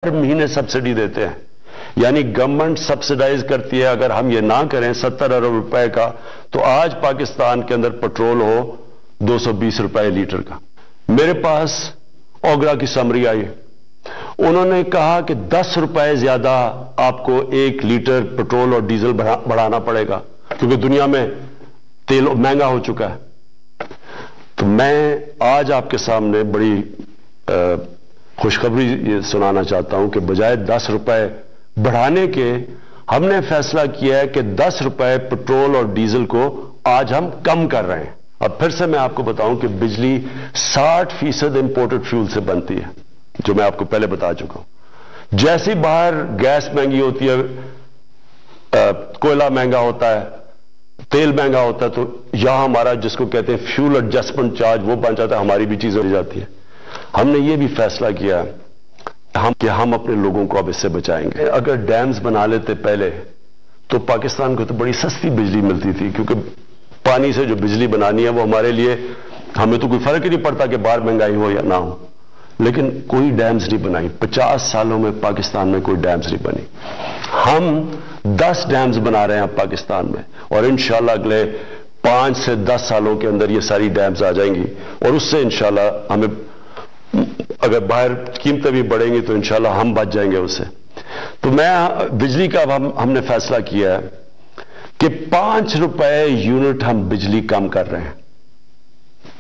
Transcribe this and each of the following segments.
हर महीने सब्सिडी देते हैं, यानी गवर्नमेंट सब्सिडाइज करती है। अगर हम ये ना करें 70 अरब रुपए का, तो आज पाकिस्तान के अंदर पेट्रोल हो 220 रुपए लीटर का। मेरे पास ओगरा की समरी आई, उन्होंने कहा कि 10 रुपए ज्यादा आपको 1 लीटर पेट्रोल और डीजल बढ़ाना पड़ेगा, क्योंकि दुनिया में तेल महंगा हो चुका है। तो मैं आज आपके सामने बड़ी खुशखबरी सुनाना चाहता हूं कि बजाय 10 रुपए बढ़ाने के हमने फैसला किया है कि 10 रुपए पेट्रोल और डीजल को आज हम कम कर रहे हैं। अब फिर से मैं आपको बताऊं कि बिजली 60% इंपोर्टेड फ्यूल से बनती है, जो मैं आपको पहले बता चुका हूं। जैसी बाहर गैस महंगी होती है, कोयला महंगा होता है, तेल महंगा होता है, तो यहां हमारा जिसको कहते हैं फ्यूल एडजस्टमेंट चार्ज वो बन जाता है, हमारी भी चीजें हो जाती है। हमने ये भी फैसला किया कि हम अपने लोगों को अब इससे बचाएंगे। अगर डैम्स बना लेते पहले, तो पाकिस्तान को तो बड़ी सस्ती बिजली मिलती थी, क्योंकि पानी से जो बिजली बनानी है वो हमारे लिए, हमें तो कोई फर्क ही नहीं पड़ता कि बाहर महंगाई हो या ना हो। लेकिन कोई डैम्स नहीं बनाई, 50 सालों में पाकिस्तान में कोई डैम्स नहीं बनी। हम 10 डैम्स बना रहे हैं पाकिस्तान में, और इंशाल्लाह अगले 5 से 10 सालों के अंदर ये सारी डैम्स आ जाएंगी, और उससे इंशाल्लाह हमें, अगर बाहर कीमतें भी बढ़ेंगी तो इंशाल्लाह हम बच जाएंगे उससे। तो मैं बिजली का हमने फैसला किया है कि 5 रुपए यूनिट हम बिजली कम कर रहे हैं।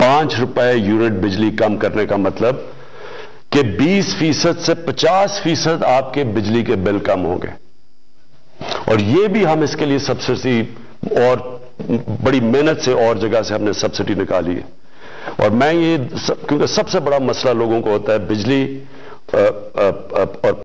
5 रुपए यूनिट बिजली कम करने का मतलब कि 20% से 50% आपके बिजली के बिल कम होंगे। और ये भी हम इसके लिए सब्सिडी और बड़ी मेहनत से और जगह से हमने सब्सिडी निकाली है। और मैं ये क्योंकि सबसे बड़ा मसला लोगों को होता है बिजली और